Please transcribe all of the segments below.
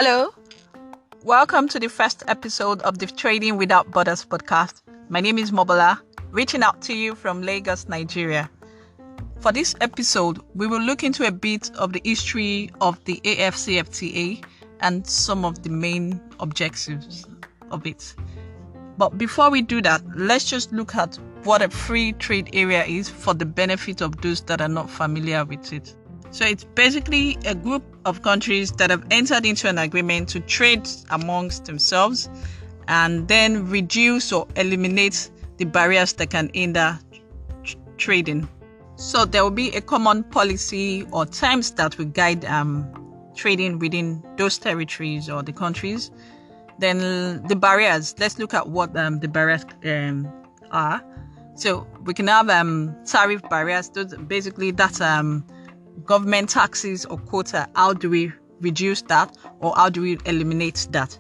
Hello, welcome to the first episode of the Trading Without Borders podcast. My name is Mobola, reaching out to you from Lagos, Nigeria. For this episode, we will look into a bit of the history of the AfCFTA and some of the main objectives of it. But before we do that, let's just look at what a free trade area is for the benefit of those that are not familiar with it. So it's basically a group of countries that have entered into an agreement to trade amongst themselves and then reduce or eliminate the barriers that can hinder trading. So there will be a common policy or terms that will guide trading within those territories or the countries. Then the barriers, let's look at what the barriers are. So we can have tariff barriers. That's government taxes or quota. How do we reduce that, or how do we eliminate that?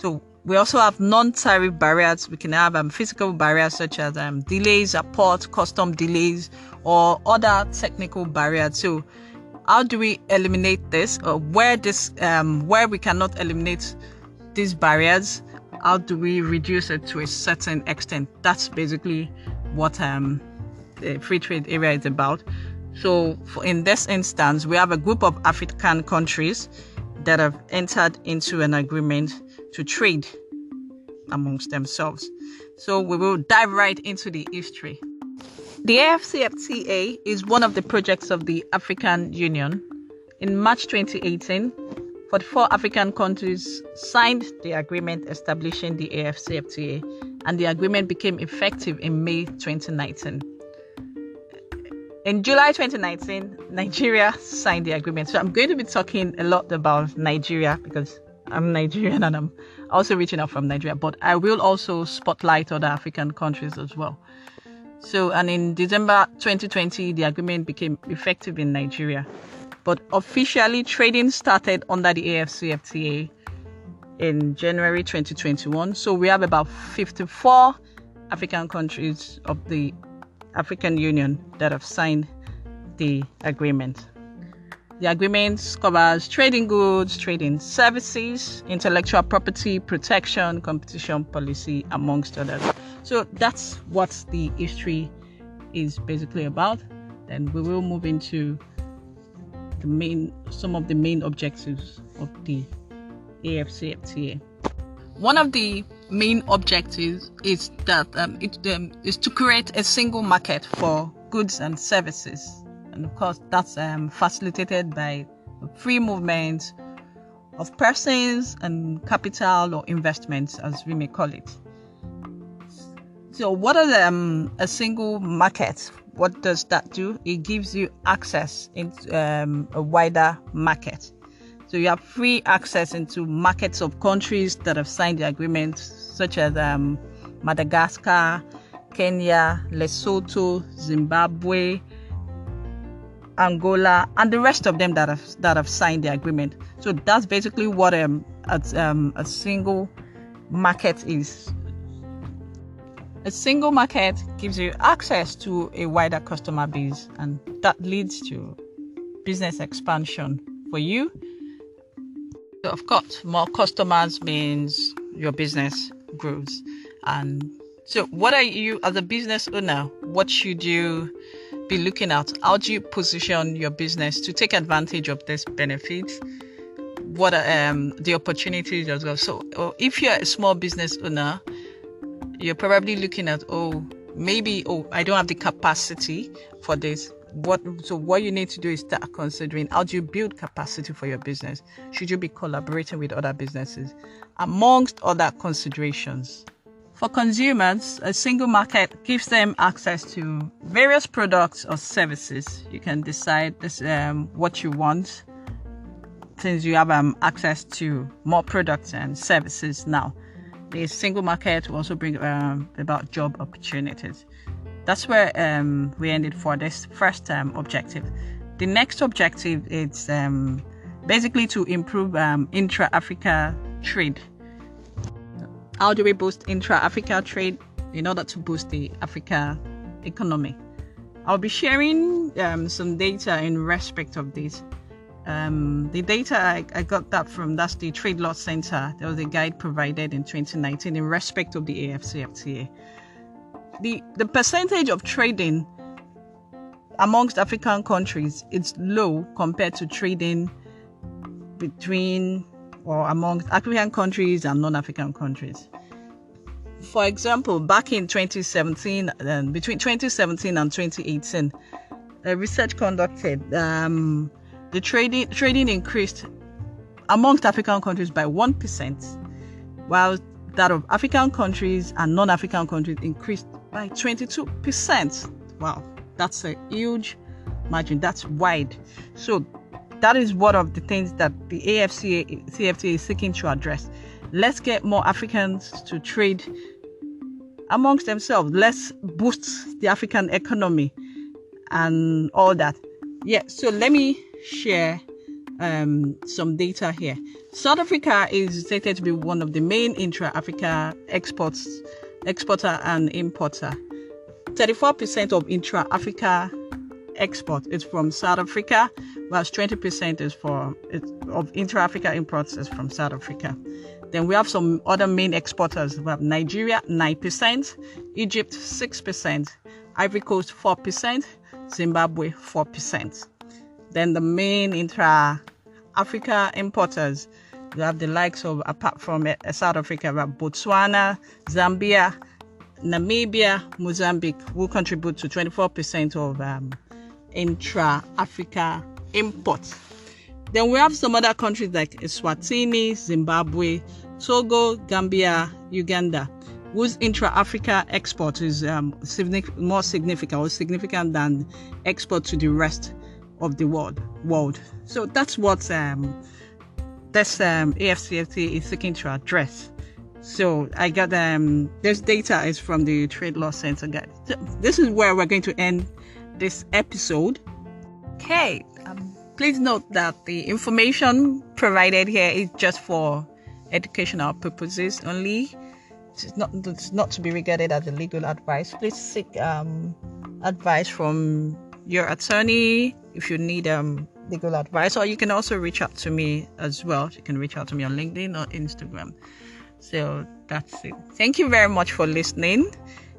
So we also have non-tariff barriers. We can have physical barriers such as delays at port, custom delays, or other technical barriers. So how do we eliminate this, or where we cannot eliminate these barriers, how do we reduce it to a certain extent? That's basically what the free trade area is about. So in this instance, we have a group of African countries that have entered into an agreement to trade amongst themselves. So we will dive right into the history. The AfCFTA is one of the projects of the African Union. In March 2018, 44 African countries signed the agreement establishing the AfCFTA, and the agreement became effective in May 2019. In July 2019, Nigeria signed the agreement. So I'm going to be talking a lot about Nigeria because I'm Nigerian and I'm also reaching out from Nigeria, but I will also spotlight other African countries as well. So, and in December 2020, the agreement became effective in Nigeria. But officially, trading started under the AfCFTA in January 2021. So we have about 54 African countries of the African Union that have signed the agreement. The agreement covers trading goods, trading services, intellectual property protection, competition policy, amongst others. So that's what the history is basically about. Then we will move into some of the main objectives of the AfCFTA. One of the main objectives is that is to create a single market for goods and services, and of course that's facilitated by free movement of persons and capital or investments, as we may call it. So what are a single market? What does that do? It gives you access into a wider market. So you have free access into markets of countries that have signed the agreement, such as Madagascar, Kenya, Lesotho, Zimbabwe, Angola, and the rest of them that have signed the agreement. So that's basically what a single market is. A single market gives you access to a wider customer base, and that leads to business expansion for you. So of course, more customers means your business grows. And so what are you, as a business owner, what should you be looking at? How do you position your business to take advantage of this benefit? What are the opportunities as well? So if you're a small business owner, you're probably looking at, I don't have the capacity for this. What you need to do is start considering, how do you build capacity for your business? Should you be collaborating with other businesses? Amongst other considerations. For consumers, a single market gives them access to various products or services. You can decide what you want, since you have access to more products and services now. The single market will also bring about job opportunities. That's where we ended for this first objective. The next objective is basically to improve intra-Africa trade. How do we boost intra-Africa trade in order to boost the Africa economy? I'll be sharing some data in respect of this. The data I got that's the Trade Law Center. There was a guide provided in 2019 in respect of the AfCFTA. The percentage of trading amongst African countries is low compared to trading between or amongst African countries and non-African countries. For example, back in 2017, between 2017 and 2018, a research conducted, the trading increased amongst African countries by 1%, while that of African countries and non-African countries increased by 22%. Wow, that's a huge margin. That's wide. So that is one of the things that the AfCFTA is seeking to address. Let's get more Africans to trade amongst themselves. Let's boost the African economy and all that. Yeah, so let me share some data here. South Africa is stated to be one of the main intra-Africa exporter and importer. 34% of intra-Africa export is from South Africa, whilst 20% of intra-Africa imports is from South Africa. Then we have some other main exporters. We have Nigeria, 9%, Egypt, 6%, Ivory Coast, 4%, Zimbabwe, 4%. Then the main intra-Africa importers, we have the likes of, apart from South Africa, we have Botswana, Zambia, Namibia, Mozambique, will contribute to 24% of intra-Africa imports. Then we have some other countries like Eswatini, Zimbabwe, Togo, Gambia, Uganda, whose intra-Africa export is more significant than export to the rest of the world. So that's what this AfCFTA is seeking to address. So I got this data is from the Trade Law Center guide. So this is where we're going to end this episode. Okay, please note that the information provided here is just for educational purposes only. It's not to be regarded as a legal advice. Please seek advice from your attorney if you need legal advice, or you can also reach out to me as well. You can reach out to me on LinkedIn or Instagram. So that's it. Thank you very much for listening.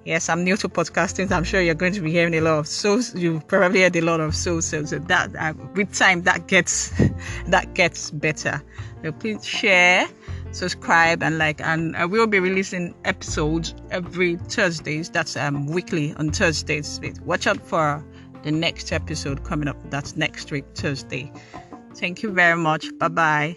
Yes, I'm new to podcasting. So I'm sure you're going to be hearing a lot of so's. You've probably heard a lot of so's. So that with time that gets better. So please share, subscribe, and like. And I will be releasing episodes every Thursdays. That's weekly on Thursdays. Watch out for the next episode coming up. That's next week, Thursday. Thank you very much. Bye bye.